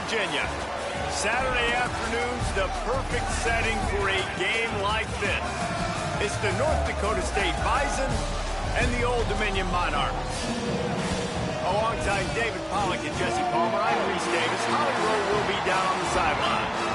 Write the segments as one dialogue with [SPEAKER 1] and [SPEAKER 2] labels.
[SPEAKER 1] Virginia. Saturday afternoon's the perfect setting for a game like this. It's the North Dakota State Bison and the Old Dominion Monarchs. Alongside David Pollack and Jesse Palmer, I'm Reese Davis. Holly Rowe will be down on the sideline.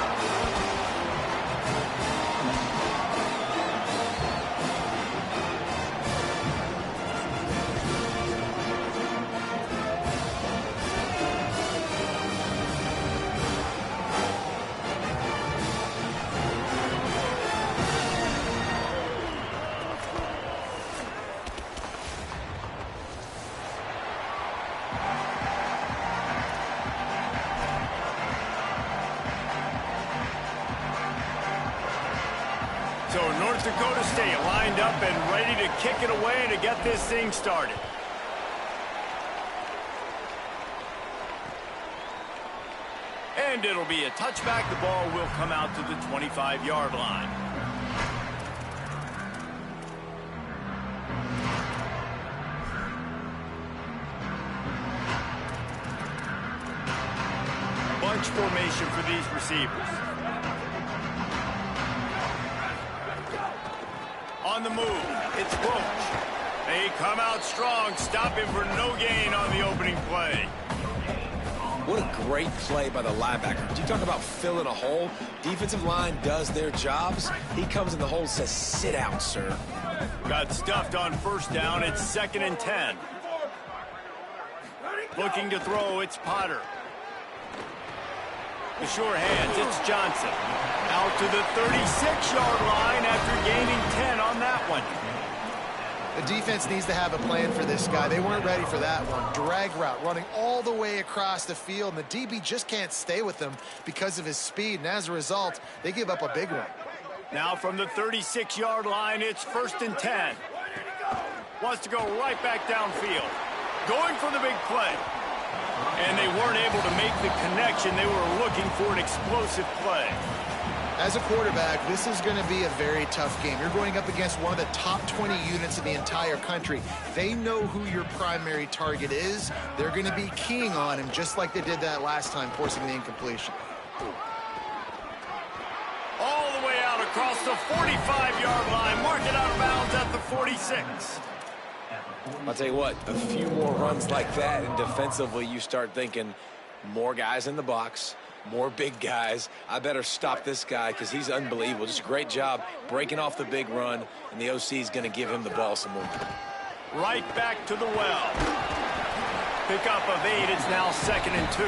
[SPEAKER 1] So North Dakota State lined up and ready to kick it away to get this thing started. And it'll be a touchback. The ball will come out to the 25-yard line. Bunch formation for these receivers. On the move, it's Roach. They come out strong, stopping for no gain on the opening play.
[SPEAKER 2] What a great play by the linebacker. You talk about filling a hole. Defensive line does their jobs. He comes in the hole and says, sit out, sir.
[SPEAKER 1] Got stuffed on first down. It's 2nd and 10. Looking to throw, it's Potter. The sure hands, it's Johnson. Out to the 36-yard line after gaining 10 on that one.
[SPEAKER 3] The defense needs to have a plan for this guy. They weren't ready for that one. Drag route running all the way across the field, and the DB just can't stay with him because of his speed, and as a result, they give up a big one.
[SPEAKER 1] Now from the 36-yard line, it's 1st and 10. Wants to go right back downfield. Going for the big play. And they weren't able to make the connection. They were looking for an explosive play.
[SPEAKER 3] As a quarterback, this is going to be a very tough game. You're going up against one of the top 20 units in the entire country. They know who your primary target is. They're going to be keying on him just like they did that last time, forcing the incompletion.
[SPEAKER 1] All the way out across the 45-yard line. Mark it out of bounds at the 46.
[SPEAKER 2] I'll tell you what, a few more runs like that, and defensively you start thinking more guys in the box, more big guys. I better stop this guy because he's unbelievable. Just a great job breaking off the big run, and the OC is going to give him the ball some more.
[SPEAKER 1] Right back to the well. Pickup of 8. It's now 2nd and 2.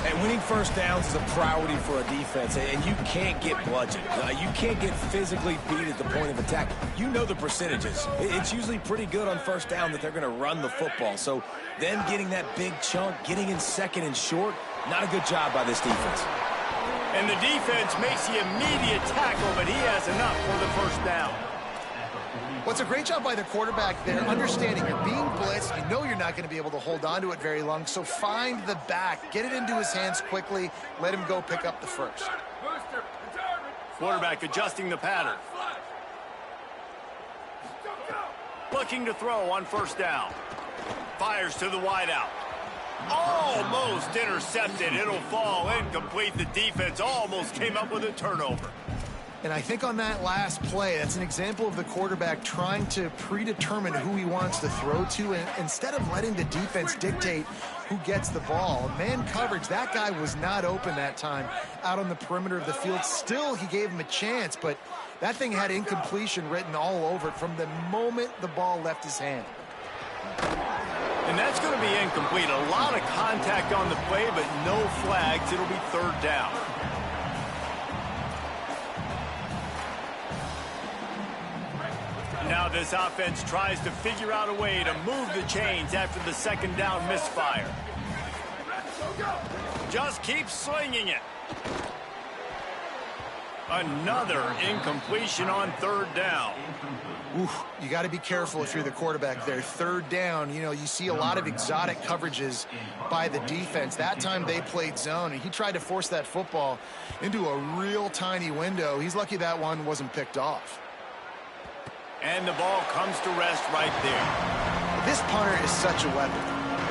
[SPEAKER 2] And winning first downs is a priority for a defense, and you can't get bludgeoned. You can't get physically beat at the point of attack. You know the percentages. It's usually pretty good on first down that they're going to run the football. So them getting that big chunk, getting in 2nd and short, not a good job by this defense.
[SPEAKER 1] And the defense makes the immediate tackle, but he has enough for the first down.
[SPEAKER 3] Well, it's a great job by the quarterback there, understanding you're being blitzed. You know you're not going to be able to hold on to it very long, so find the back. Get it into his hands quickly. Let him go pick up the first.
[SPEAKER 1] Quarterback adjusting the pattern. Looking to throw on first down. Fires to the wideout. Almost intercepted. It'll fall incomplete. The defense almost came up with a turnover.
[SPEAKER 3] And I think on that last play, that's an example of the quarterback trying to predetermine who he wants to throw to, and instead of letting the defense dictate who gets the ball. Man coverage, that guy was not open that time out on the perimeter of the field. Still, he gave him a chance, but that thing had incompletion written all over it from the moment the ball left his hand.
[SPEAKER 1] And that's going to be incomplete. A lot of contact on the play, but no flags. It'll be 3rd down. Now this offense tries to figure out a way to move the chains after the 2nd down misfire. Just keep slinging it. Another incompletion on 3rd down.
[SPEAKER 3] Oof, you got to be careful if you're the quarterback there. 3rd down, you know, you see a lot of exotic coverages by the defense. That time they played zone, and he tried to force that football into a real tiny window. He's lucky that one wasn't picked off.
[SPEAKER 1] And the ball comes to rest right there.
[SPEAKER 3] This punter is such a weapon.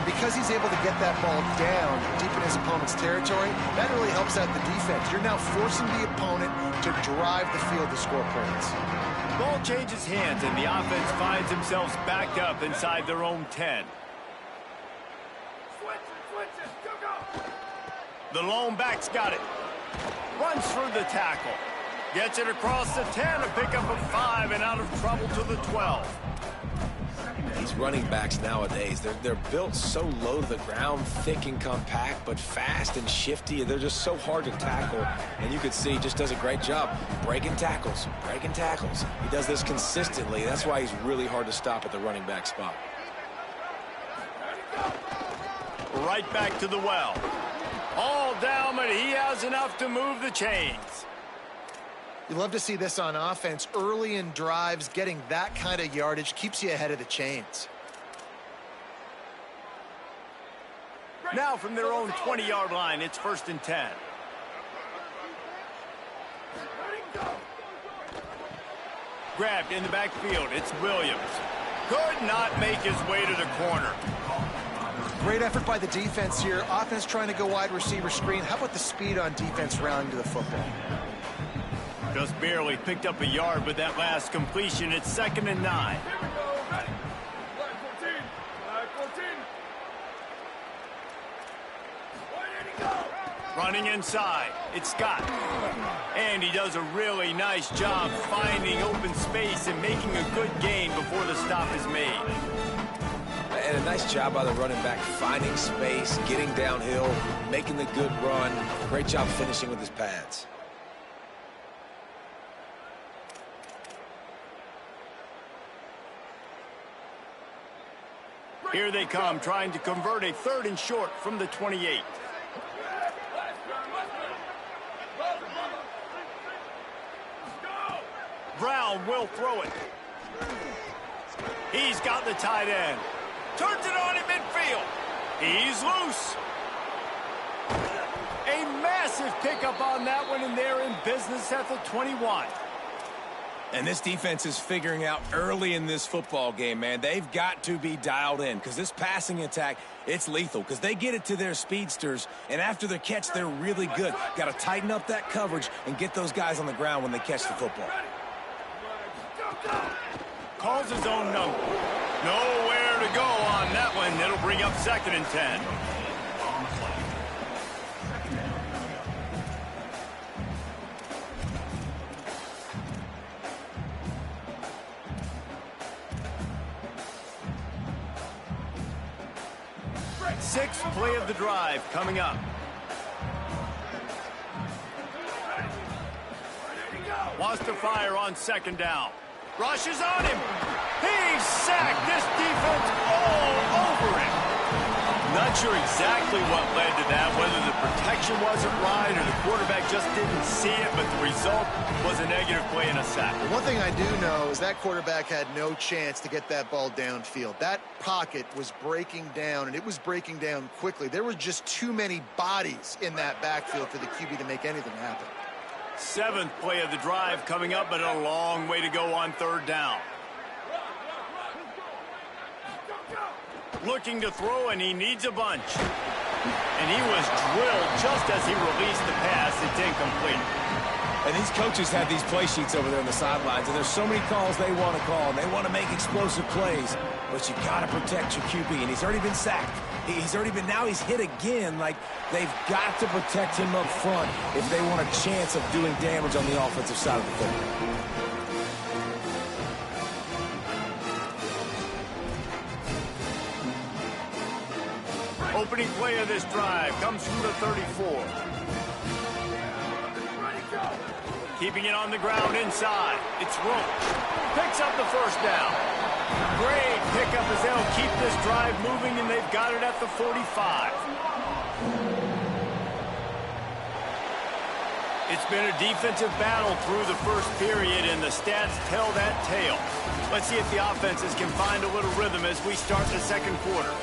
[SPEAKER 3] And because he's able to get that ball down deep in his opponent's territory, that really helps out the defense. You're now forcing the opponent to drive the field to score points.
[SPEAKER 1] Ball changes hands, and the offense finds themselves backed up inside their own 10. The lone back's got it. Runs through the tackle. Gets it across the 10, a pickup of 5, and out of trouble to the 12.
[SPEAKER 2] These running backs nowadays, they're built so low to the ground, thick and compact, but fast and shifty. They're just so hard to tackle. And you can see he just does a great job breaking tackles, breaking tackles. He does this consistently. That's why he's really hard to stop at the running back spot.
[SPEAKER 1] Right back to the well. All down, but he has enough to move the chains.
[SPEAKER 3] You love to see this on offense. Early in drives, getting that kind of yardage keeps you ahead of the chains.
[SPEAKER 1] Now from their own 20-yard line, it's 1st and 10. Grabbed in the backfield, it's Williams. Could not make his way to the corner.
[SPEAKER 3] Great effort by the defense here. Offense trying to go wide receiver screen. How about the speed on defense rallying to the football?
[SPEAKER 1] Just barely picked up a yard with that last completion. It's 2nd and 9. Running inside, it's Scott. And he does a really nice job finding open space and making a good gain before the stop is made.
[SPEAKER 2] And a nice job by the running back, finding space, getting downhill, making the good run. Great job finishing with his pads.
[SPEAKER 1] Here they come, trying to convert a 3rd and short from the 28. Brown will throw it. He's got the tight end. Turns it on in midfield. He's loose. A massive pickup on that one, and they're in business at the 21.
[SPEAKER 2] And this defense is figuring out early in this football game, man. They've got to be dialed in because this passing attack, it's lethal because they get it to their speedsters, and after the catch, they're really good. Got to tighten up that coverage and get those guys on the ground when they catch the football.
[SPEAKER 1] Calls his own number. Nowhere to go on that one. It'll bring up 2nd and 10. Sixth play of the drive coming up. Wants to fire on 2nd down. Rushes on him. He's sacked. This defense all over him. Not sure exactly what led to that, whether the protection wasn't right or the quarterback just didn't see it, but the result was a negative play and a sack.
[SPEAKER 3] One thing I do know is that quarterback had no chance to get that ball downfield. That pocket was breaking down, and it was breaking down quickly. There were just too many bodies in that backfield for the QB to make anything happen.
[SPEAKER 1] 7th play of the drive coming up, but a long way to go on 3rd down. Looking to throw, and he needs a bunch. And he was drilled just as he released the pass. It's incomplete.
[SPEAKER 2] And these coaches have these play sheets over there on the sidelines, and there's so many calls they want to call, and they want to make explosive plays. But you got to protect your QB, and he's already been sacked. Now he's hit again. Like, they've got to protect him up front if they want a chance of doing damage on the offensive side of the football.
[SPEAKER 1] Opening play of this drive comes from the 34. Keeping it on the ground inside. It's Roach. Picks up the 1st down. Great pickup as they'll keep this drive moving, and they've got it at the 45. It's been a defensive battle through the 1st period, and the stats tell that tale. Let's see if the offenses can find a little rhythm as we start the 2nd quarter.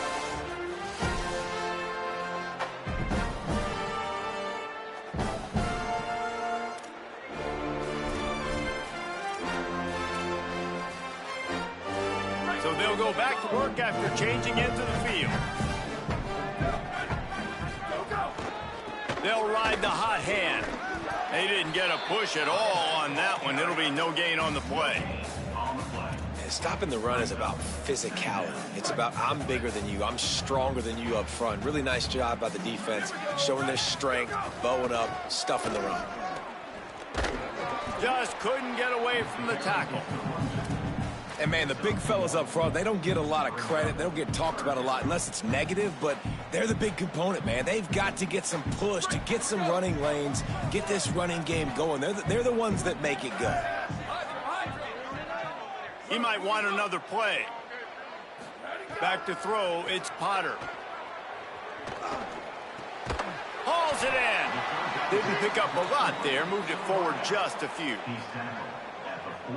[SPEAKER 1] So they'll go back to work after changing into the field. They'll ride the hot hand. They didn't get a push at all on that one. It'll be no gain on the play.
[SPEAKER 2] Stopping the run is about physicality. It's about I'm bigger than you. I'm stronger than you up front. Really nice job by the defense, showing their strength, bowing up, stuffing the run.
[SPEAKER 1] Just couldn't get away from the tackle.
[SPEAKER 2] And, man, the big fellas up front, they don't get a lot of credit. They don't get talked about a lot unless it's negative, but they're the big component, man. They've got to get some push, to get some running lanes, get this running game going. They're the ones that make it go.
[SPEAKER 1] He might want another play. Back to throw, it's Potter. Hauls it in. Didn't pick up a lot there, moved it forward just a few.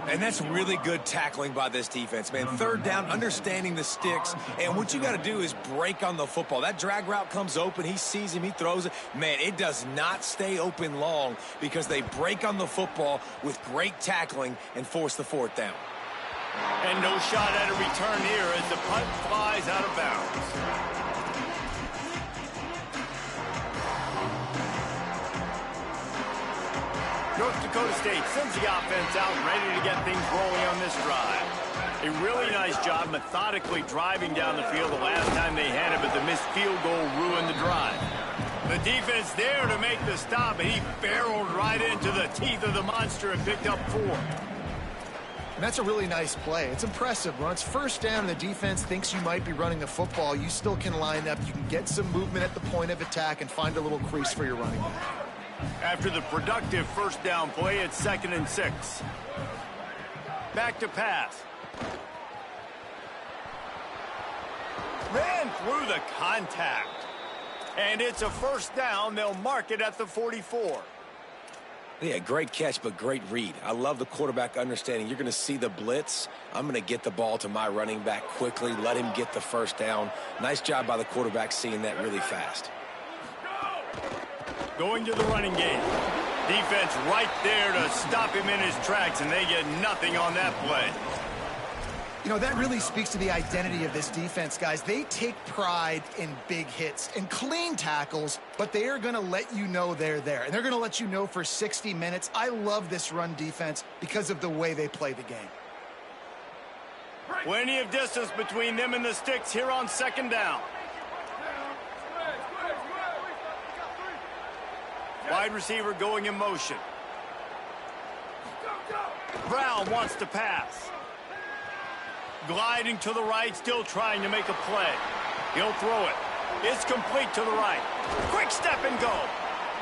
[SPEAKER 2] And that's really good tackling by this defense, man. Third down, understanding the sticks, and what you got to do is break on the football. That drag route comes open, he sees him, he throws it. Man, it does not stay open long because they break on the football with great tackling and force the fourth down.
[SPEAKER 1] And no shot at a return here as the punt flies out of bounds. North Dakota State sends the offense out ready to get things rolling on this drive. A really nice job methodically driving down the field the last time they had it, but the missed field goal ruined the drive. The defense there to make the stop, and he barreled right into the teeth of the monster and picked up 4.
[SPEAKER 3] And that's a really nice play. It's impressive. When it's first down and the defense thinks you might be running the football, you still can line up. You can get some movement at the point of attack and find a little crease for your running back.
[SPEAKER 1] After the productive first down play, it's 2nd and 6. Back to pass. Ran through the contact. And it's a first down. They'll mark it at the 44.
[SPEAKER 2] Yeah, great catch, but great read. I love the quarterback understanding. You're going to see the blitz. I'm going to get the ball to my running back quickly, let him get the first down. Nice job by the quarterback seeing that really fast.
[SPEAKER 1] Going to the running game. Defense right there to stop him in his tracks, and they get nothing on that play.
[SPEAKER 3] You know, that really speaks to the identity of this defense, guys. They take pride in big hits and clean tackles, but they are going to let you know they're there. And they're going to let you know for 60 minutes. I love this run defense because of the way they play the game.
[SPEAKER 1] Plenty of distance between them and the sticks here on 2nd down. Wide receiver going in motion. Brown wants to pass. Gliding to the right, still trying to make a play. He'll throw it. It's complete to the right. Quick step and go.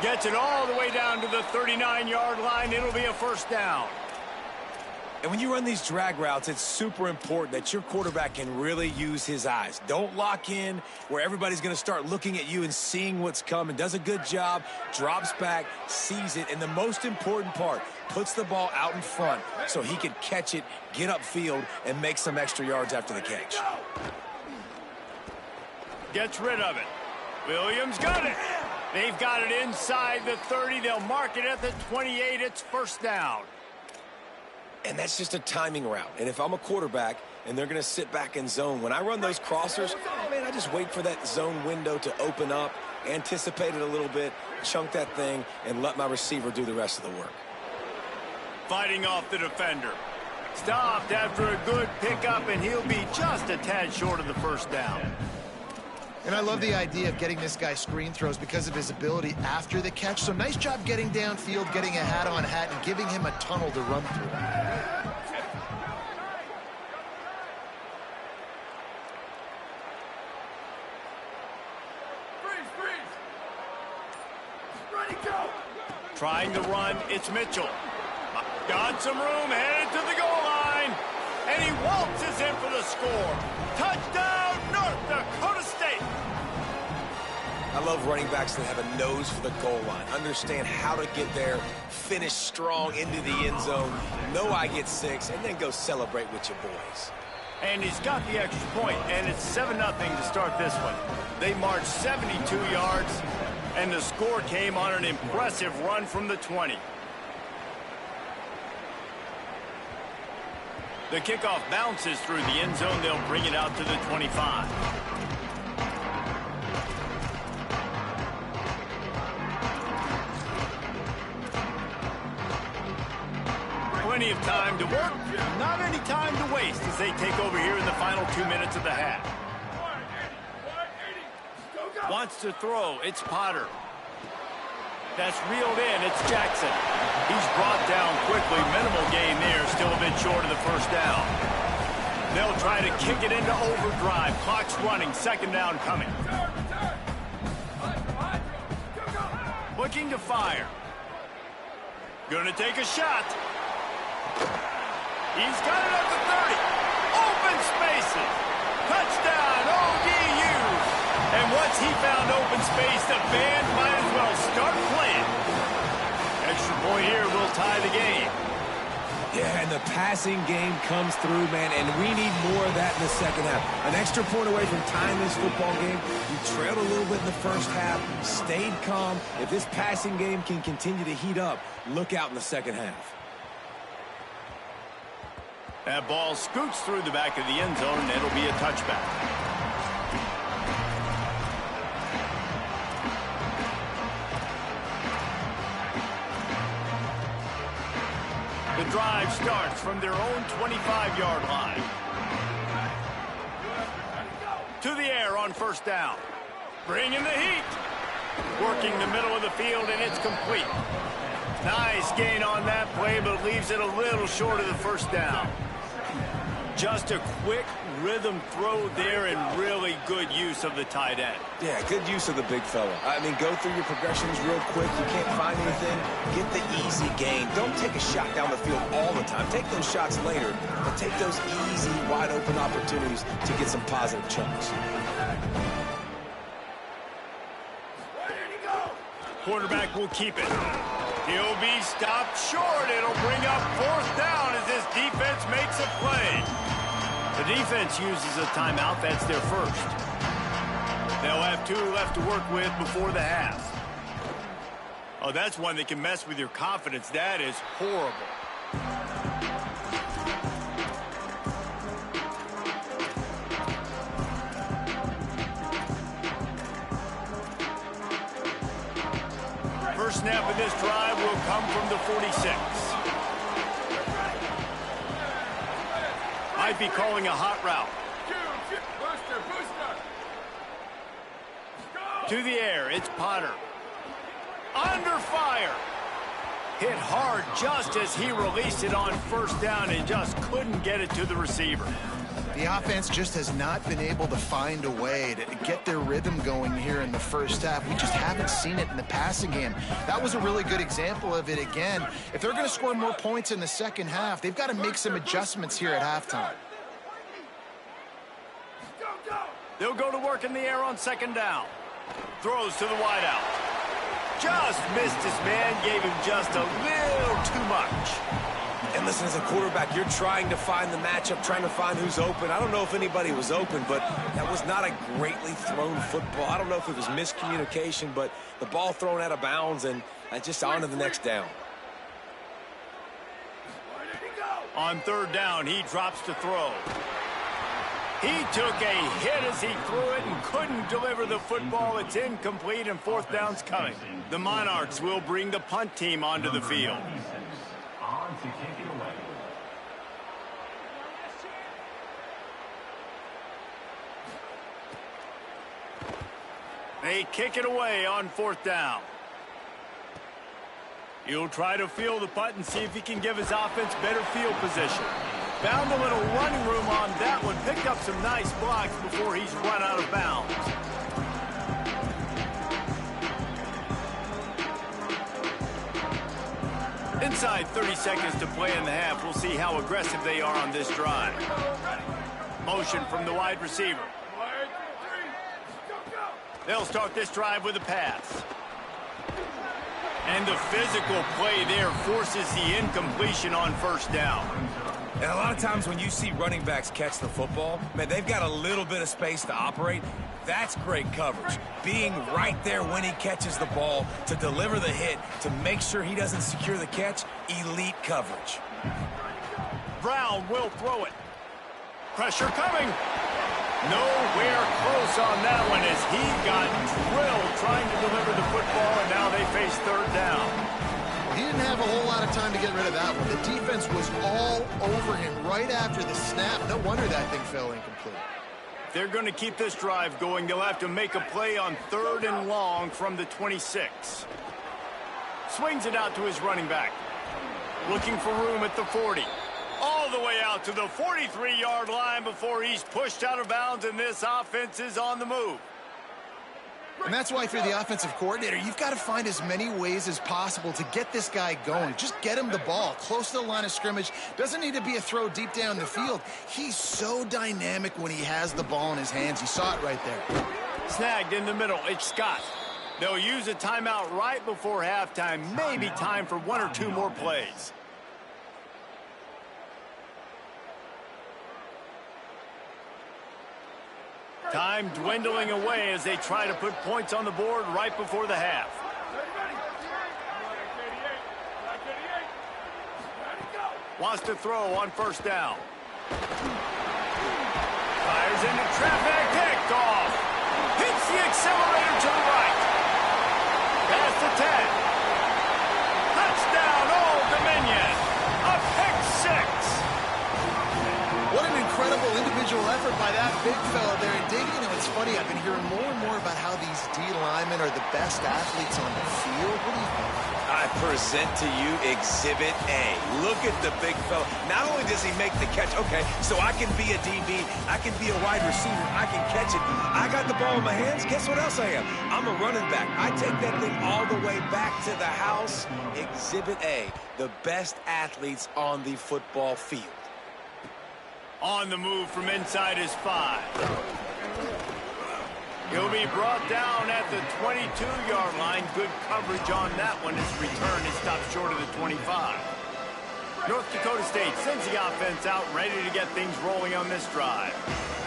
[SPEAKER 1] Gets it all the way down to the 39-yard line. It'll be a first down.
[SPEAKER 2] And when you run these drag routes, it's super important that your quarterback can really use his eyes. Don't lock in where everybody's going to start looking at you and seeing what's coming. Does a good job, drops back, sees it, and the most important part, puts the ball out in front so he can catch it, get upfield, and make some extra yards after the catch.
[SPEAKER 1] Gets rid of it. Williams got it. They've got it inside the 30. They'll mark it at the 28. It's first down.
[SPEAKER 2] And that's just a timing route. And if I'm a quarterback and they're going to sit back in zone, when I run those crossers, man, I just wait for that zone window to open up, anticipate it a little bit, chunk that thing, and let my receiver do the rest of the work.
[SPEAKER 1] Fighting off the defender. Stopped after a good pickup, and he'll be just a tad short of the first down.
[SPEAKER 3] And I love the idea of getting this guy screen throws because of his ability after the catch. So nice job getting downfield, getting a hat-on-hat, and giving him a tunnel to run through.
[SPEAKER 1] Trying to run, it's Mitchell. Got some room, headed to the goal line. And he waltzes in for the score. Touchdown, North Dakota State.
[SPEAKER 2] I love running backs that have a nose for the goal line. Understand how to get there, finish strong into the end zone, know I get 6, and then go celebrate with your boys.
[SPEAKER 1] And he's got the extra point, and it's 7-0 to start this one. They marched 72 yards, and the score came on an impressive run from the 20. The kickoff bounces through the end zone. They'll bring it out to the 25. Plenty of time to work, not any time to waste as they take over here in the final 2 minutes of the half. Wants to throw, it's Potter. That's reeled in, it's Jackson. He's brought down quickly, minimal gain there, still a bit short of the first down. They'll try to kick it into overdrive, clock's running, second down coming. Looking to fire. Gonna take a shot. He's got it up to 30. Open spaces. Touchdown, ODU. And once he found open space, the band might as well start playing. Extra point here will tie the game.
[SPEAKER 2] Yeah, and the passing game comes through, man, and we need more of that in the second half. An extra point away from tying this football game. We trailed a little bit in the first half, stayed calm. If this passing game can continue to heat up, look out in the second half.
[SPEAKER 1] That ball scoots through the back of the end zone, and it'll be a touchback. The drive starts from their own 25-yard line. To the air on first down. Bringing the heat. Working the middle of the field, and it's complete. Nice gain on that play, but leaves it a little short of the first down. Just a quick rhythm throw there and really good use of the tight end.
[SPEAKER 2] Yeah, good use of the big fella. I mean, go through your progressions real quick. You can't find anything. Get the easy gain. Don't take a shot down the field all the time. Take those shots later, but take those easy, wide-open opportunities to get some positive chunks.
[SPEAKER 1] Quarterback will keep it. He'll be stopped short. It'll bring up fourth down as this defense makes a play. The defense uses a timeout. That's their first. They'll have 2 left to work with before the half. Oh, that's one that can mess with your confidence. That is horrible. First snap of this drive will come from the 46. Might be calling a hot route. To the air, it's Potter. Under fire. Hit hard just as he released it on first down and just couldn't get it to the receiver.
[SPEAKER 3] The offense just has not been able to find a way to get their rhythm going here in the first half. We just haven't seen it in the passing game. That was a really good example of it again. If they're going to score more points in the second half, they've got to make some adjustments here at halftime.
[SPEAKER 1] They'll go to work in the air on second down. Throws to the wideout. Just missed his man, gave him just a little too much.
[SPEAKER 2] And listen, as a quarterback, you're trying to find the matchup, trying to find who's open. I don't know if anybody was open, but that was not a greatly thrown football. I don't know if it was miscommunication, but the ball thrown out of bounds and just on to the next down.
[SPEAKER 1] On third down, he drops to throw. He took a hit as he threw it and couldn't deliver the football. It's incomplete, and fourth down's coming. The Monarchs will bring the punt team onto the field. They kick it away on fourth down. He'll try to field the punt and see if he can give his offense better field position. Found a little running room on that one. Picked up some nice blocks before he's run out of bounds. Inside 30 seconds to play in the half. We'll see how aggressive they are on this drive. Motion from the wide receiver. They'll start this drive with a pass. And the physical play there forces the incompletion on first down.
[SPEAKER 2] And a lot of times when you see running backs catch the football, man, they've got a little bit of space to operate. That's great coverage. Being right there when he catches the ball to deliver the hit, to make sure he doesn't secure the catch, elite coverage.
[SPEAKER 1] Brown will throw it. Pressure coming. Nowhere close on that one as he got drilled trying to deliver the football, and now they face third down.
[SPEAKER 3] He didn't have a whole lot of time to get rid of that one. The defense was all over him right after the snap. No wonder that thing fell incomplete.
[SPEAKER 1] If they're going to keep this drive going, they'll have to make a play on 3rd and long from the 26. Swings it out to his running back. Looking for room at the 40. All the way out to the 43-yard line before he's pushed out of bounds, and this offense is on the move.
[SPEAKER 3] And that's why, if you're the offensive coordinator, you've got to find as many ways as possible to get this guy going. Just get him the ball close to the line of scrimmage. Doesn't need to be a throw deep down the field. He's so dynamic when he has the ball in his hands. You saw it right there.
[SPEAKER 1] Snagged in the middle. It's Scott. They'll use a timeout right before halftime. Maybe time for 1 or 2 more plays. Time dwindling away as they try to put points on the board right before the half. Wants to throw on 1st down. Fires into traffic, picked off. Hits the accelerator to the right. Past the 10. Touchdown, Old Dominion. A pick 6.
[SPEAKER 3] What an incredible individual effort by that big fella there. And Davey, you know, it's funny, I've been hearing more and more about how these D linemen are the best athletes on the field. What do you think?
[SPEAKER 2] I present to you Exhibit A. Look at the big fella. Not only does he make the catch, okay, so I can be a DB, I can be a wide receiver, I can catch it. I got the ball in my hands. Guess what else I am? I'm a running back. I take that thing all the way back to the house. Exhibit A, the best athletes on the football field.
[SPEAKER 1] On the move from inside his 5. He'll be brought down at the 22-yard line. Good coverage on that one. His return is stopped short of the 25. North Dakota State sends the offense out, ready to get things rolling on this drive.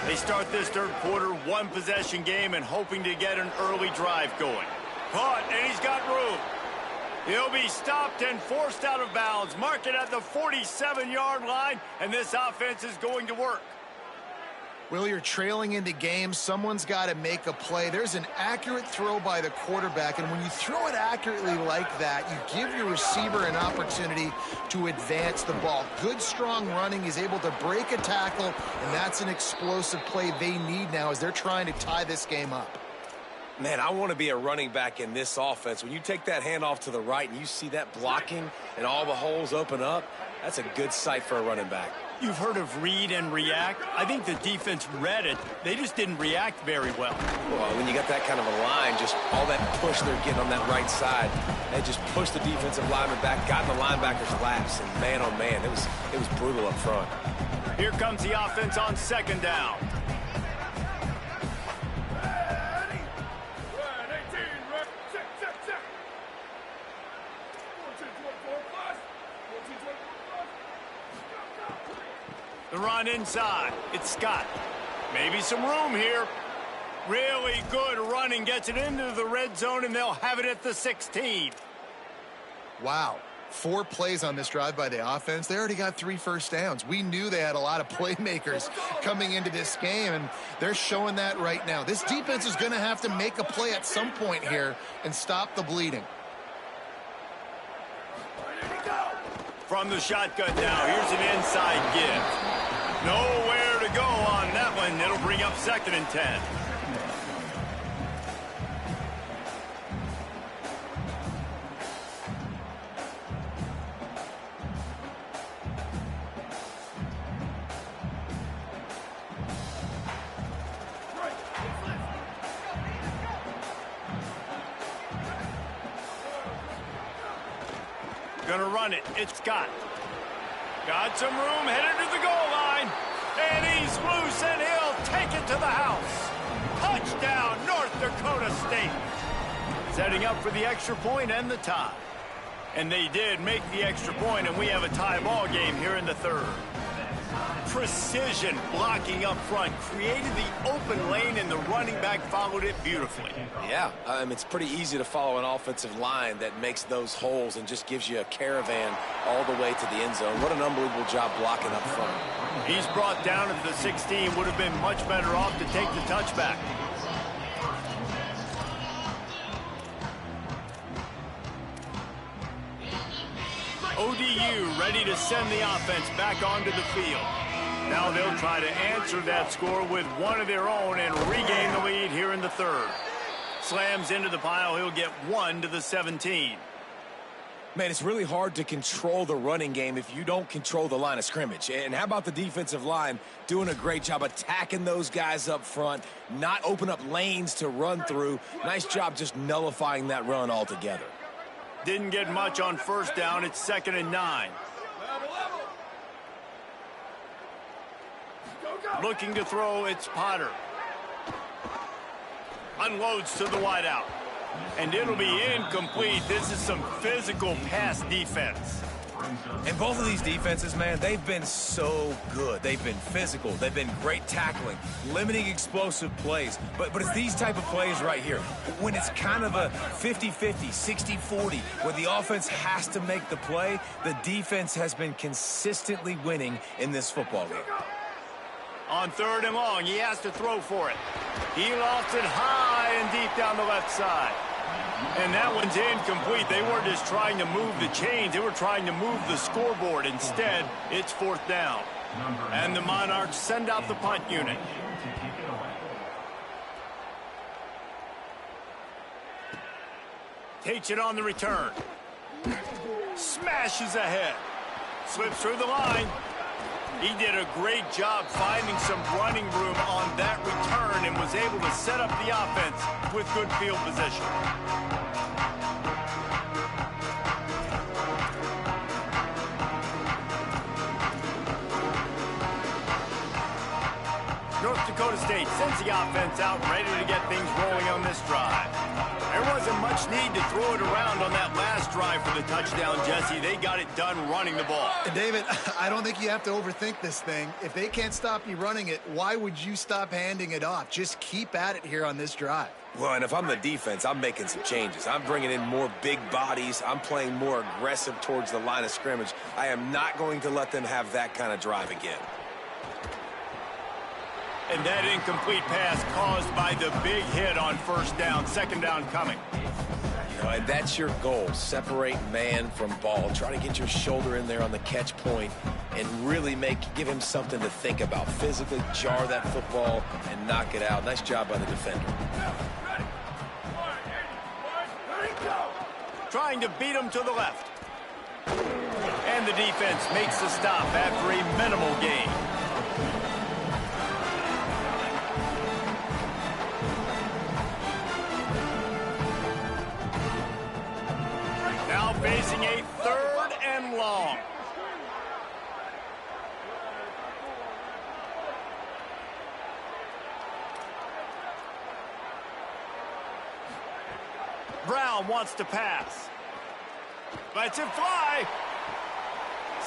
[SPEAKER 1] They start this 3rd quarter, 1-possession game, and hoping to get an early drive going. Caught, and he's got room. He'll be stopped and forced out of bounds. Mark it at the 47-yard line, and this offense is going to work.
[SPEAKER 3] Well, you're trailing in the game. Someone's got to make a play. There's an accurate throw by the quarterback, and when you throw it accurately like that, you give your receiver an opportunity to advance the ball. Good, strong running. He's able to break a tackle, and that's an explosive play they need now as they're trying to tie this game up.
[SPEAKER 2] Man, I want to be a running back in this offense. When you take that handoff to the right and you see that blocking and all the holes open up, that's a good sight for a running back.
[SPEAKER 1] You've heard of read and react. I think the defense read it. They just didn't react very well.
[SPEAKER 2] Well, when you got that kind of a line, just all that push they're getting on that right side, they just pushed the defensive lineman back, got in the linebacker's laps, and man, oh man, it was brutal up front.
[SPEAKER 1] Here comes the offense on 2nd down. The run inside. It's Scott. Maybe some room here. Really good running. Gets it into the red zone, and they'll have it at the 16.
[SPEAKER 3] Wow. 4 plays on this drive by the offense. They already got 3 first downs. We knew they had a lot of playmakers coming into this game, and they're showing that right now. This defense is going to have to make a play at some point here and stop the bleeding.
[SPEAKER 1] From the shotgun now, here's an inside give. Nowhere to go on that one. It'll bring up 2nd and 10. Gonna run it. It's Scott. Got some room, headed to the goal line. And he's loose, and he'll take it to the house. Touchdown, North Dakota State. Setting up for the extra point and the tie. And they did make the extra point, and we have a tie ball game here in the 3rd. Precision blocking up front, created the open lane, and the running back followed it beautifully.
[SPEAKER 2] Yeah, it's pretty easy to follow an offensive line that makes those holes and just gives you a caravan all the way to the end zone. What an unbelievable job blocking up front.
[SPEAKER 1] He's brought down at the 16. Would have been much better off to take the touchback. ODU ready to send the offense back onto the field. Now they'll try to answer that score with one of their own and regain the lead here in the third. Slams into the pile. He'll get 1 to the 17.
[SPEAKER 2] Man, it's really hard to control the running game if you don't control the line of scrimmage. And how about the defensive line doing a great job attacking those guys up front, not open up lanes to run through. Nice job just nullifying that run altogether.
[SPEAKER 1] Didn't get much on first down. It's 2nd and 9. Looking to throw, it's Potter. Unloads to the wideout. And it'll be incomplete. This is some physical pass defense.
[SPEAKER 2] And both of these defenses, man, they've been so good. They've been physical. They've been great tackling, limiting explosive plays. But it's these type of plays right here. When it's kind of a 50-50, 60-40, where the offense has to make the play, the defense has been consistently winning in this football game.
[SPEAKER 1] On 3rd and long, he has to throw for it. He lofts it high and deep down the left side. And that one's incomplete. They weren't just trying to move the chains. They were trying to move the scoreboard. Instead, it's 4th down. And the Monarchs send out the punt unit. Takes it on the return. Smashes ahead. Slips through the line. He did a great job finding some running room on that return and was able to set up the offense with good field position. North Dakota State sends the offense out ready to get things rolling on this drive. There wasn't much need to throw it around on that last drive for the touchdown, Jesse. They got it done running the ball.
[SPEAKER 3] And David, I don't think you have to overthink this thing. If they can't stop you running it, why would you stop handing it off? Just keep at it here on this drive.
[SPEAKER 2] Well, and if I'm the defense, I'm making some changes. I'm bringing in more big bodies. I'm playing more aggressive towards the line of scrimmage. I am not going to let them have that kind of drive again.
[SPEAKER 1] And that incomplete pass caused by the big hit on first down. 2nd down coming.
[SPEAKER 2] You know, and that's your goal. Separate man from ball. Try to get your shoulder in there on the catch point and really give him something to think about. Physically jar that football and knock it out. Nice job by the defender.
[SPEAKER 1] Trying to beat him to the left. And the defense makes the stop after a minimal gain. Now facing a 3rd and long. Brown wants to pass. Lets it fly.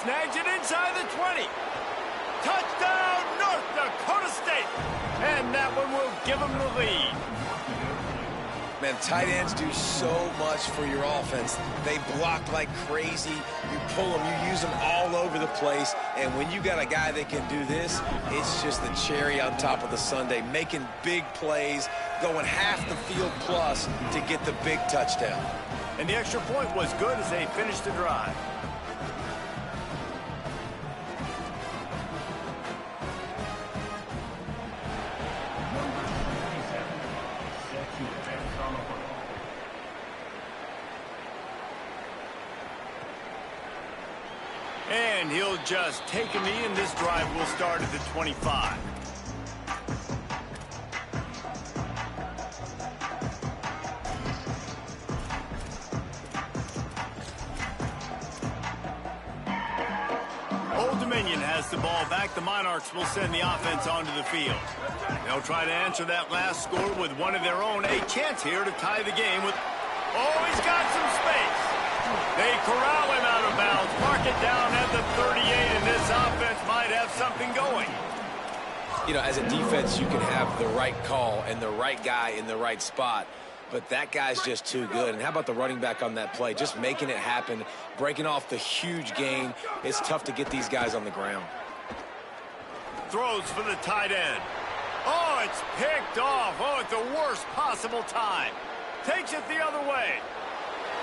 [SPEAKER 1] Snags it inside the 20. Touchdown, North Dakota State. And that one will give them the lead.
[SPEAKER 2] Man, tight ends do so much for your offense. They block like crazy. You pull them, you use them all over the place. And when you got a guy that can do this, it's just the cherry on top of the sundae, making big plays, going half the field plus to get the big touchdown.
[SPEAKER 1] And the extra point was good as they finished the drive. And he'll just take a knee, and this drive will start at the 25. Old Dominion has the ball back. The Monarchs will send the offense onto the field. They'll try to answer that last score with one of their own. A chance here to tie the game with... Oh, he's got some space. They corral him out of bounds, mark it down at the 38, and this offense might have something going.
[SPEAKER 2] You know, as a defense, you can have the right call and the right guy in the right spot, but that guy's just too good. And how about the running back on that play? Just making it happen, breaking off the huge gain. It's tough to get these guys on the ground.
[SPEAKER 1] Throws for the tight end. Oh, it's picked off. Oh, at the worst possible time. Takes it the other way.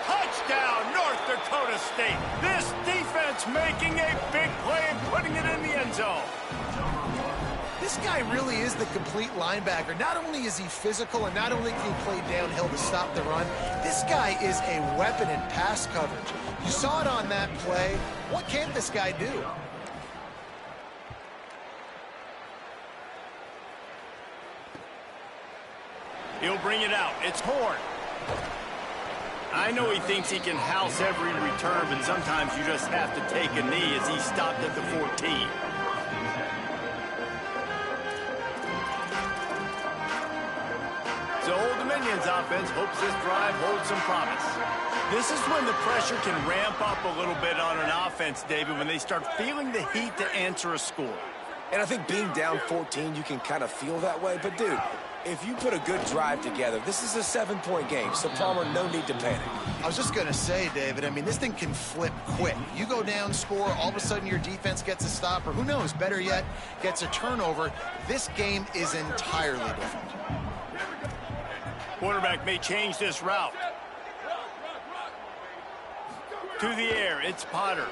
[SPEAKER 1] Touchdown, North Dakota State. This defense making a big play and putting it in the end zone.
[SPEAKER 3] This guy really is the complete linebacker. Not only is he physical and not only can he play downhill to stop the run, this guy is a weapon in pass coverage. You saw it on that play. What can't this guy do?
[SPEAKER 1] He'll bring it out. It's Horn. I know he thinks he can house every return, but sometimes you just have to take a knee as he stopped at the 14. So Old Dominion's offense hopes this drive holds some promise. This is when the pressure can ramp up a little bit on an offense, David, when they start feeling the heat to answer a score.
[SPEAKER 2] And I think being down 14, you can kind of feel that way. But, dude, if you put a good drive together, this is a 7-point game. So, Palmer, no need to panic.
[SPEAKER 3] I was just going to say, David, I mean, this thing can flip quick. You go down, score, all of a sudden your defense gets a stop, or who knows, better yet, gets a turnover. This game is entirely different.
[SPEAKER 1] Quarterback may change this route. To the air, it's Potter.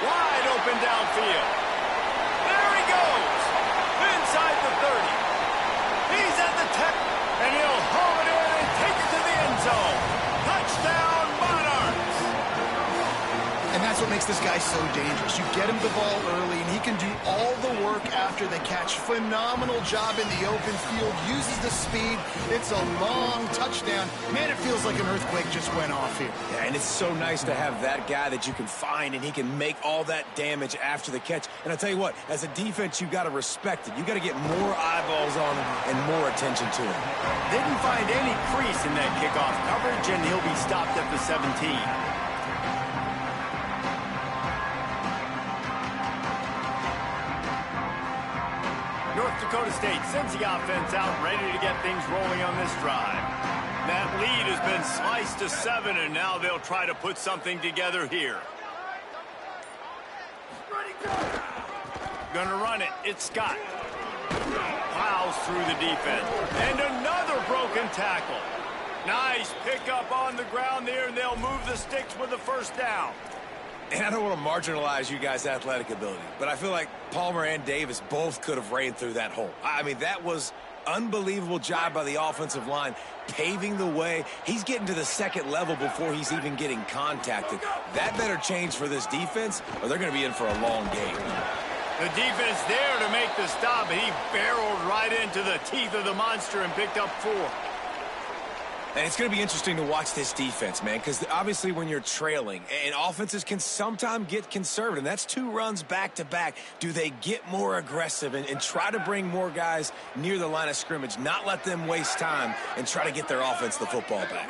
[SPEAKER 1] Wide open downfield. There he goes. Inside the 30. He's at the 10. And he'll haul it in and take it to the end zone. Touchdown, Monarchs.
[SPEAKER 3] And that's what makes this guy so dangerous. You get him the ball early, and he can do all the work after the catch. Phenomenal job in the open field. Uses the speed. It's a long touchdown. Man, it feels like an earthquake just went off here.
[SPEAKER 2] Yeah, and it's so nice to have that guy that you can find, and he can make all that damage after the catch. And I'll tell you what, as a defense, you got to respect it. You got to get more eyeballs on him and more attention to him.
[SPEAKER 1] Didn't find any crease in that kickoff coverage, and he'll be stopped at the 17. North Dakota State sends the offense out, ready to get things rolling on this drive. That lead has been sliced to 7, and now they'll try to put something together here. Gonna run it. It's Scott. Plows through the defense. And another broken tackle. Nice pickup on the ground there, and they'll move the sticks with the first down.
[SPEAKER 2] And I don't want to marginalize you guys' athletic ability, but I feel like Palmer and Davis both could have ran through that hole. I mean, that was unbelievable job by the offensive line, paving the way. He's getting to the second level before he's even getting contacted. That better change for this defense, or they're going to be in for a long game.
[SPEAKER 1] The defense there to make the stop, and he barreled right into the teeth of the monster and picked up 4.
[SPEAKER 2] And it's going to be interesting to watch this defense, man, because obviously when you're trailing, and offenses can sometimes get conservative, and that's 2 runs back-to-back. Do they get more aggressive and try to bring more guys near the line of scrimmage, not let them waste time, and try to get their offense the football back?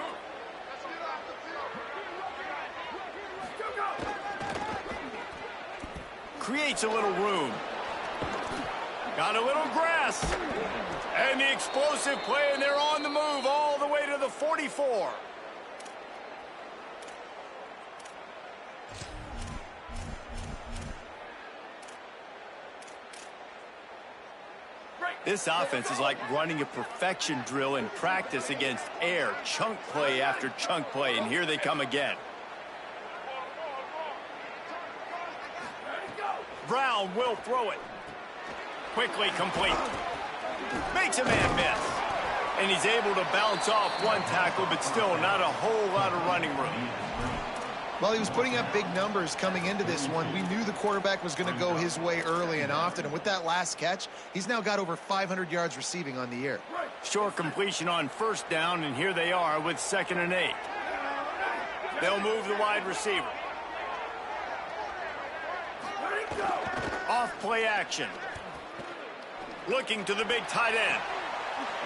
[SPEAKER 1] Creates a little room. Got a little grass. And the explosive play, and they're on the move all the way to the 44. This offense is like running a perfection drill in practice against air. Chunk play after chunk play, and here they come again. Brown will throw it. Quickly complete. Makes a man miss. And he's able to bounce off one tackle, but still not a whole lot of running room.
[SPEAKER 3] Well, he was putting up big numbers coming into this one. We knew the quarterback was going to go his way early and often. And with that last catch, he's now got over 500 yards receiving on the year.
[SPEAKER 1] Short completion on first down, and here they are with 2nd and 8. They'll move the wide receiver. Off play action. Looking to the big tight end.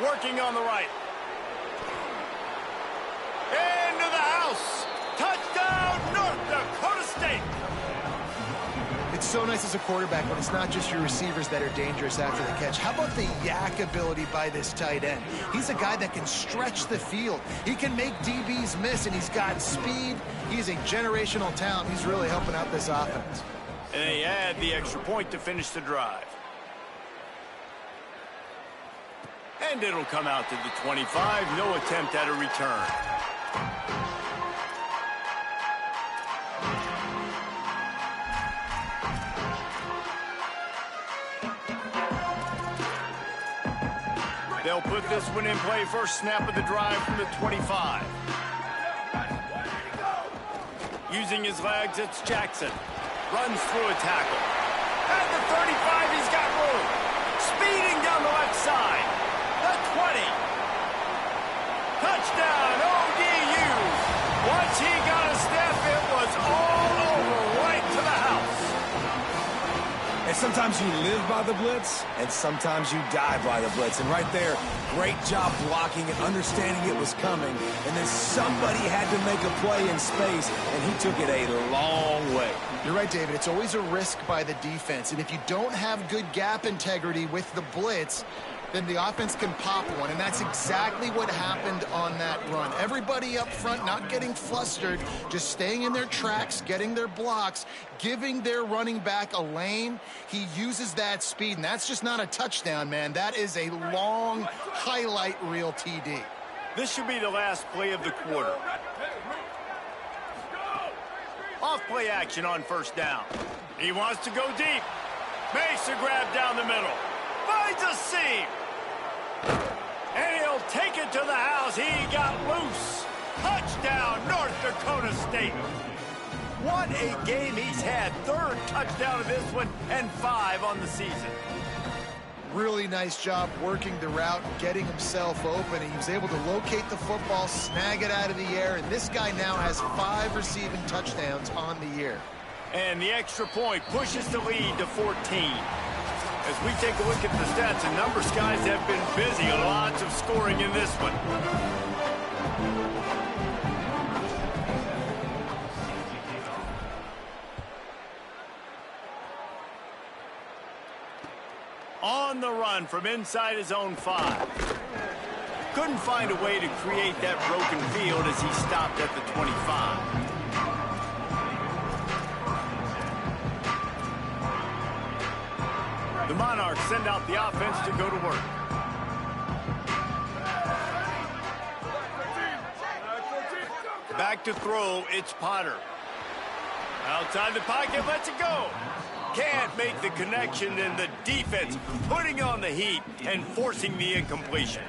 [SPEAKER 1] Working on the right. Into the house. Touchdown, North Dakota State.
[SPEAKER 3] It's so nice as a quarterback when it's not just your receivers that are dangerous after the catch. How about the yak ability by this tight end? He's a guy that can stretch the field. He can make DBs miss, and he's got speed. He's a generational talent. He's really helping out this offense.
[SPEAKER 1] And they add the extra point to finish the drive. And it'll come out to the 25. No attempt at a return. They'll put this one in play first snap of the drive from the 25. Using his legs, it's Jackson. Runs through a tackle. At the 35, he's got room. Speeding down the left side. The 20. Touchdown, ODU. Once he got a step, it was all over, right to the house.
[SPEAKER 2] And sometimes you live by the blitz, and sometimes you die by the blitz. And right there, great job blocking and understanding it was coming. And then somebody had to make a play in space, and he took it a long way.
[SPEAKER 3] You're right, David. It's always a risk by the defense. And if you don't have good gap integrity with the blitz, then the offense can pop one, and that's exactly what happened on that run. Everybody up front not getting flustered, just staying in their tracks, getting their blocks, giving their running back a lane. He uses that speed, and that's just not a touchdown, man. That is a long highlight reel TD.
[SPEAKER 1] This should be the last play of the quarter. Off play action on first down. He wants to go deep. Makes a grab down the middle. Finds a seam. And he'll take it to the house. He got loose. Touchdown, North Dakota State. What a game he's had. Third touchdown of this one and 5 on the season.
[SPEAKER 3] Really nice job working the route, getting himself open. He was able to locate the football, snag it out of the air, and this guy now has 5 receiving touchdowns on the year.
[SPEAKER 1] And the extra point pushes the lead to 14. As we take a look at the stats, the numbers guys have been busy. Lots of scoring in this one. On the run from inside his own 5. Couldn't find a way to create that broken field as he stopped at the 25. The Monarchs send out the offense to go to work. Back to throw, it's Potter. Outside the pocket, lets it go. Can't make the connection, and the defense putting on the heat and forcing the incompletion.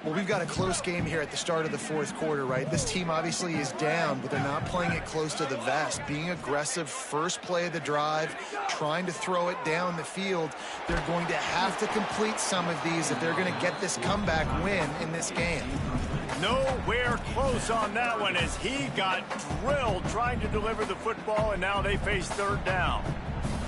[SPEAKER 3] Well, we've got a close game here at the start of the fourth quarter, right? This team obviously is down, but they're not playing it close to the vest. Being aggressive, first play of the drive, trying to throw it down the field. They're going to have to complete some of these if they're going to get this comeback win in this game.
[SPEAKER 1] Nowhere close on that one as he got drilled trying to deliver the football, and now they face third down.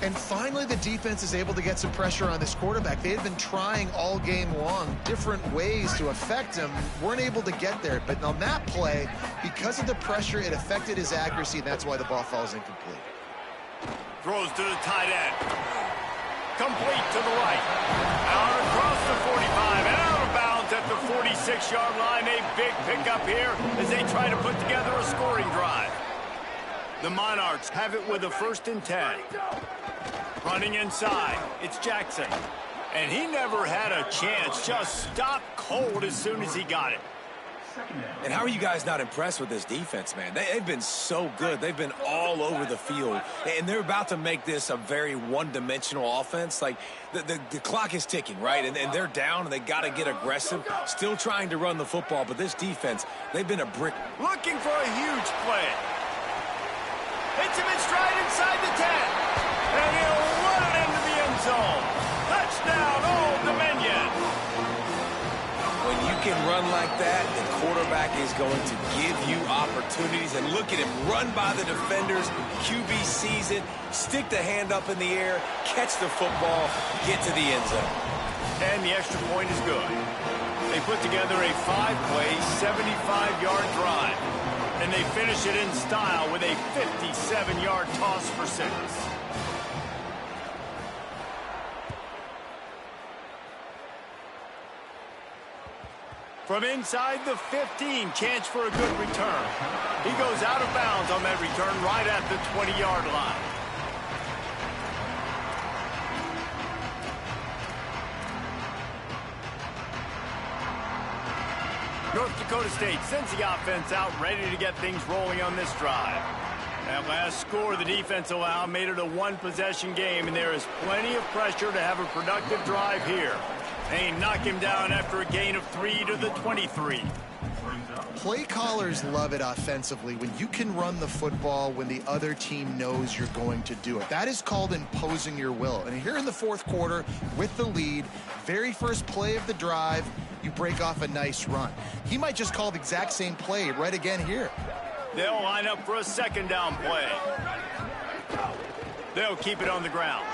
[SPEAKER 3] And finally, the defense is able to get some pressure on this quarterback. They had been trying all game long different ways to affect him. Weren't able to get there. But on that play, because of the pressure, it affected his accuracy, and that's why the ball falls incomplete.
[SPEAKER 1] Throws to the tight end. Complete to the right. Out across the 45 and out of bounds at the 46-yard line. A big pickup here as they try to put together a scoring drive. The Monarchs have it with a 1st and 10. Running inside, it's Jackson. And he never had a chance, just stopped cold as soon as he got it.
[SPEAKER 2] And how are you guys not impressed with this defense, man? They've been so good. They've been all over the field. And they're about to make this a very one-dimensional offense. Like, the clock is ticking, right? And they're down, and they got to get aggressive. Still trying to run the football, but this defense, they've been a brick.
[SPEAKER 1] Looking for a huge play. Hits him in stride inside the 10. And he'll run it into the end zone. Touchdown, Old Dominion.
[SPEAKER 2] When you can run like that, the quarterback is going to give you opportunities. And look at him run by the defenders. QB sees it, stick the hand up in the air, catch the football, get to the end zone.
[SPEAKER 1] And the extra point is good. They put together a 5-play, 75-yard drive. And they finish it in style with a 57-yard toss for 6. From inside the 15, chance for a good return. He goes out of bounds on that return right at the 20-yard line. North Dakota State sends the offense out, ready to get things rolling on this drive. That last score the defense allowed made it a one-possession game, and there is plenty of pressure to have a productive drive here. They knock him down after a gain of 3 to the 23.
[SPEAKER 3] Play callers love it offensively when you can run the football when the other team knows you're going to do it. That is called imposing your will. And here in the fourth quarter with the lead, very first play of the drive, you break off a nice run. He might just call the exact same play right again here.
[SPEAKER 1] They'll line up for a second down play. They'll keep it on the ground.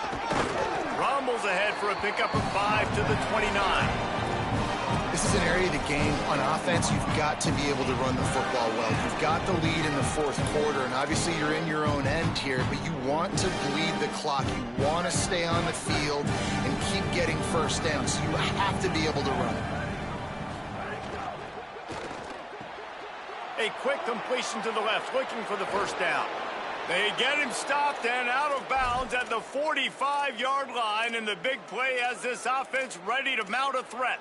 [SPEAKER 1] Rumbles ahead for a pickup of 5 to the 29.
[SPEAKER 3] This is an area of the game on offense you've got to be able to run the football well. You've got the lead in the fourth quarter, and obviously you're in your own end here, but you want to bleed the clock. You want to stay on the field and keep getting first down, so you have to be able to run.
[SPEAKER 1] A quick completion to the left, looking for the first down. They get him stopped and out of bounds at the 45-yard line, and the big play has this offense ready to mount a threat.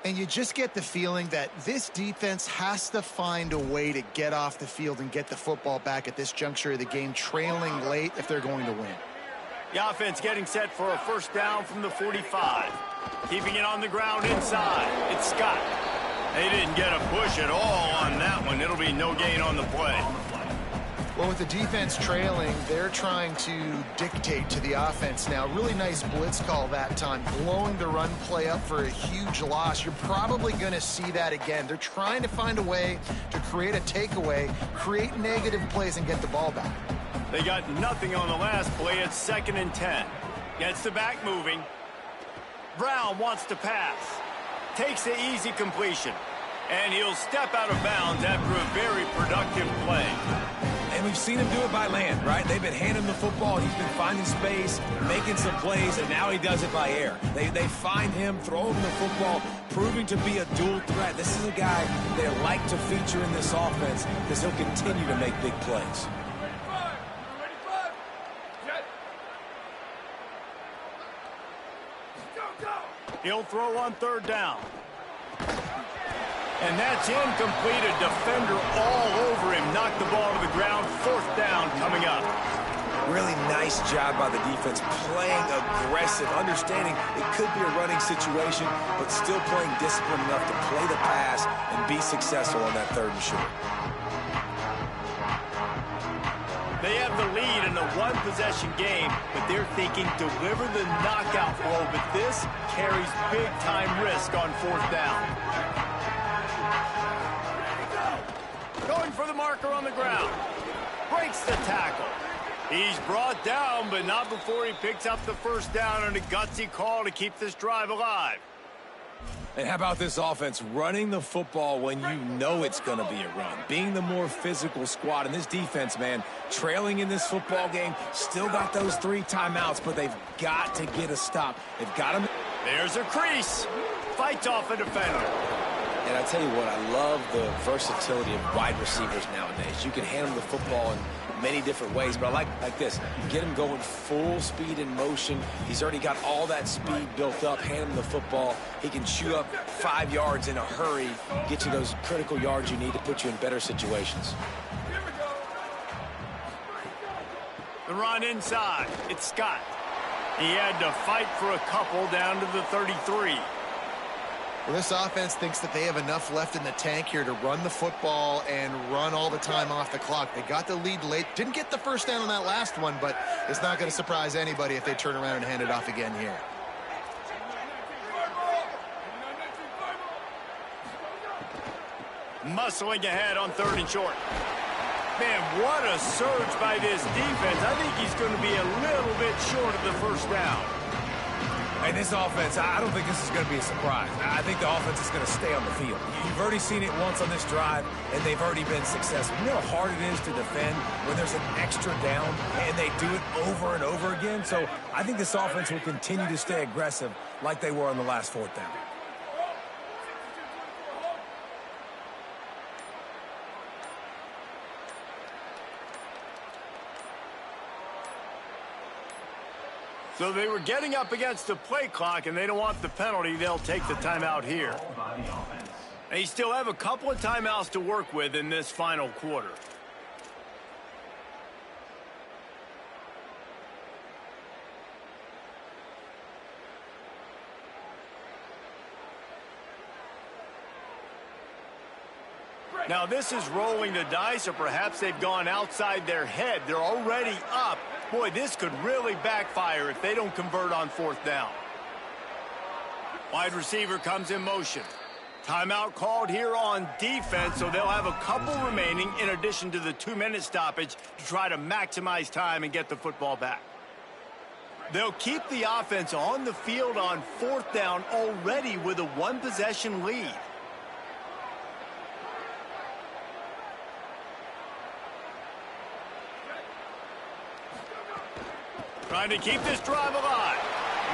[SPEAKER 3] And you just get the feeling that this defense has to find a way to get off the field and get the football back at this juncture of the game, trailing late if they're going to win.
[SPEAKER 1] The offense getting set for a first down from the 45. Keeping it on the ground inside. It's Scott. They didn't get a push at all on that one. It'll be no gain on the play.
[SPEAKER 3] Well, with the defense trailing, they're trying to dictate to the offense now. Really nice blitz call that time, blowing the run play up for a huge loss. You're probably going to see that again. They're trying to find a way to create a takeaway, create negative plays, and get the ball back.
[SPEAKER 1] They got nothing on the last play. It's 2nd and 10. Gets the back moving. Brown wants to pass. Takes the easy completion. And he'll step out of bounds after a very productive play.
[SPEAKER 2] And we've seen him do it by land, right? They've been handing him the football. He's been finding space, making some plays, and now he does it by air. They find him, throw him the football, proving to be a dual threat. This is a guy they like to feature in this offense because he'll continue to make big plays.
[SPEAKER 1] He'll throw on 3rd down. And that's incomplete. A defender all over him. Knocked the ball to the ground. 4th down coming up.
[SPEAKER 2] Really nice job by the defense, playing aggressive, understanding it could be a running situation, but still playing disciplined enough to play the pass and be successful on that 3rd and short.
[SPEAKER 1] They have the lead in a one-possession game, but they're thinking deliver the knockout blow, but this carries big-time risk on 4th down. Going for the marker on the ground. Breaks the tackle. He's brought down, but not before he picks up the first down on a gutsy call to keep this drive alive.
[SPEAKER 2] And how about this offense running the football when you know it's going to be a run? Being the more physical squad. And this defense, man, trailing in this football game, still got those 3 timeouts, but they've got to get a stop. They've got to...
[SPEAKER 1] There's a crease. Fights off a defender.
[SPEAKER 2] And I tell you what, I love the versatility of wide receivers nowadays. You can hand them the football in many different ways, but I like this. Get him going full speed in motion. He's already got all that speed built up. Hand him the football. He can chew up 5 yards in a hurry, get you those critical yards you need to put you in better situations.
[SPEAKER 1] The run inside. It's Scott. He had to fight for a couple down to the 33.
[SPEAKER 3] Well, this offense thinks that they have enough left in the tank here to run the football and run all the time off the clock. They got the lead late. Didn't get the first down on that last one, but it's not going to surprise anybody if they turn around and hand it off again here.
[SPEAKER 1] Muscling ahead on 3rd and short. Man, what a surge by this defense. I think he's going to be a little bit short of the first down.
[SPEAKER 2] And this offense, I don't think this is going to be a surprise. I think the offense is going to stay on the field. You've already seen it once on this drive, and they've already been successful. You know how hard it is to defend when there's an extra down, and they do it over and over again. So I think this offense will continue to stay aggressive like they were on the last 4th down.
[SPEAKER 1] So they were getting up against the play clock, and they don't want the penalty. They'll take the timeout here. They still have a couple of timeouts to work with in this final quarter. Now, this is rolling the dice, or perhaps they've gone outside their head. They're already up. Boy, this could really backfire if they don't convert on 4th down. Wide receiver comes in motion. Timeout called here on defense, so they'll have a couple remaining in addition to the 2-minute stoppage to try to maximize time and get the football back. They'll keep the offense on the field on 4th down already with a 1-possession lead. Trying to keep this drive alive.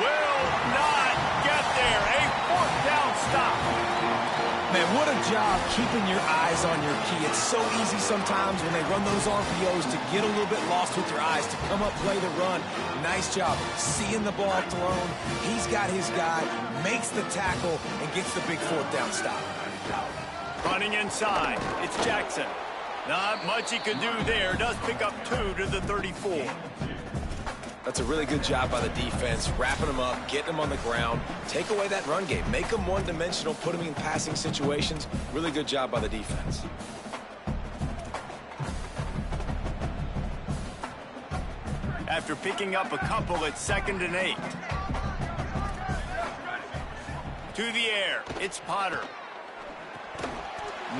[SPEAKER 1] Will not get there. A 4th down stop.
[SPEAKER 2] Man, what a job keeping your eyes on your key. It's so easy sometimes when they run those RPOs to get a little bit lost with your eyes, to come up, play the run. Nice job seeing the ball thrown. He's got his guy, makes the tackle, and gets the big 4th down stop.
[SPEAKER 1] Running inside. It's Jackson. Not much he could do there. Does pick up 2 to the 34.
[SPEAKER 2] That's a really good job by the defense, wrapping them up, getting them on the ground. Take away that run game. Make them one-dimensional, put them in passing situations. Really good job by the defense.
[SPEAKER 1] After picking up a couple, it's 2nd and 8. To the air, it's Potter.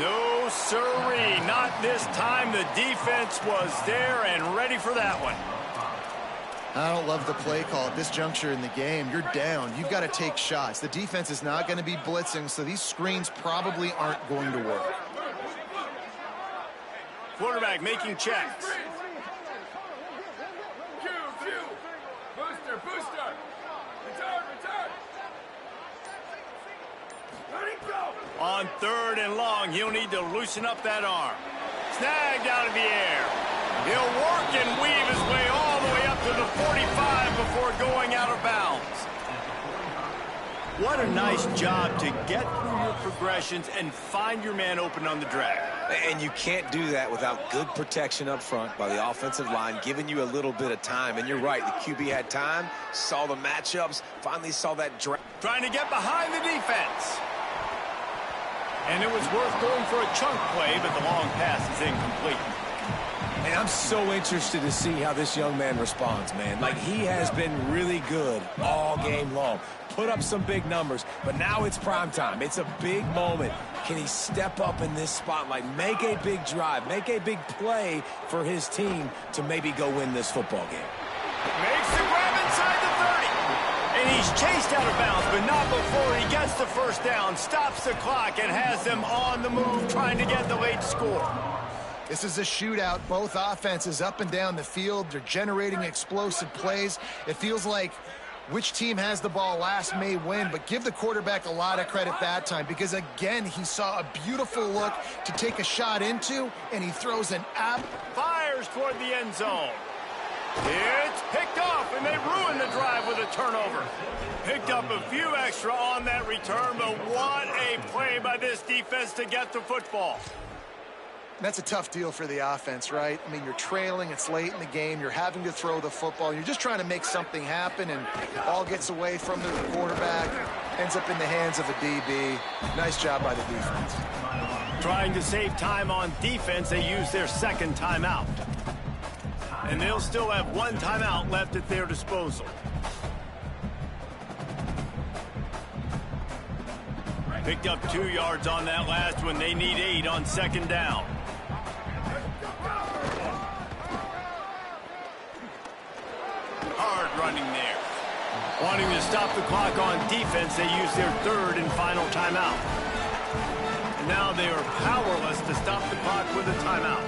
[SPEAKER 1] No sirree, not this time. The defense was there and ready for that one.
[SPEAKER 3] I don't love the play call at this juncture in the game. You're down. You've got to take shots. The defense is not going to be blitzing, so these screens probably aren't going to work.
[SPEAKER 1] Quarterback making checks.
[SPEAKER 4] Booster. Return.
[SPEAKER 1] On 3rd and long, he'll need to loosen up that arm. Snagged out of the air. He'll work and weave his way all the way up to the 45 before going out of bounds. What a nice job to get through your progressions and find your man open on the drag.
[SPEAKER 2] And you can't do that without good protection up front by the offensive line, giving you a little bit of time. And you're right, the QB had time, saw the matchups, finally saw that drag.
[SPEAKER 1] Trying to get behind the defense. And it was worth going for a chunk play, but the long pass is incomplete.
[SPEAKER 2] And I'm so interested to see how this young man responds, man. Like, he has been really good all game long. Put up some big numbers, but now it's prime time. It's a big moment. Can he step up in this spotlight, make a big drive, make a big play for his team to maybe go win this football game?
[SPEAKER 1] Makes the grab inside the 30. And he's chased out of bounds, but not before he gets the 1st down, stops the clock, and has them on the move trying to get the late score.
[SPEAKER 3] This is a shootout. Both offenses up and down the field. They're generating explosive plays. It feels like which team has the ball last may win, but give the quarterback a lot of credit that time because, again, he saw a beautiful look to take a shot into, and he throws an
[SPEAKER 1] fires toward the end zone. It's picked off, and they ruin the drive with a turnover. Picked up a few extra on that return, but what a play by this defense to get the football.
[SPEAKER 3] That's a tough deal for the offense, right? I mean, you're trailing, it's late in the game, you're having to throw the football, you're just trying to make something happen, and ball gets away from the quarterback, ends up in the hands of a DB. Nice job by the defense.
[SPEAKER 1] Trying to save time on defense, they use their 2nd timeout. And they'll still have 1 timeout left at their disposal. Picked up 2 yards on that last one. They need 8 on 2nd down. Hard running there. Wanting to stop the clock on defense, they use their 3rd and final timeout. And now they are powerless to stop the clock with a timeout.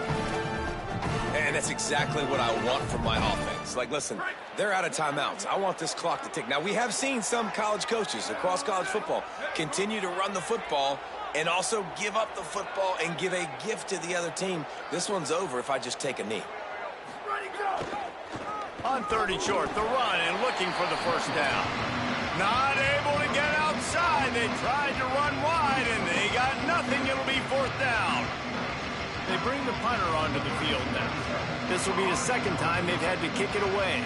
[SPEAKER 2] And that's exactly what I want from my offense. Like, listen, they're out of timeouts. I want this clock to tick. Now, we have seen some college coaches across college football continue to run the football and also give up the football and give a gift to the other team. This one's over if I just take a knee.
[SPEAKER 1] On 30 short, the run and looking for the 1st down. Not able to get outside. They tried to run wide, and they got nothing. It'll be 4th down. They bring the punter onto the field now. This will be the 2nd time they've had to kick it away.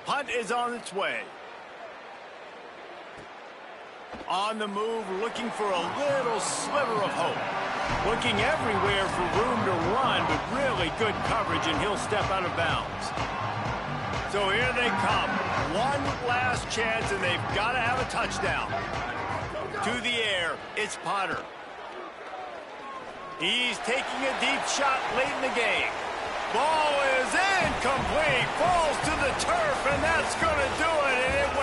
[SPEAKER 1] Punt is on its way. On the move, looking for a little sliver of hope. Looking everywhere for room to run, but really good coverage, and he'll step out of bounds. So here they come. One last chance, and they've got to have a touchdown. To the air, it's Potter. He's taking a deep shot late in the game. Ball is incomplete. Falls to the turf, and that's going to do it. And it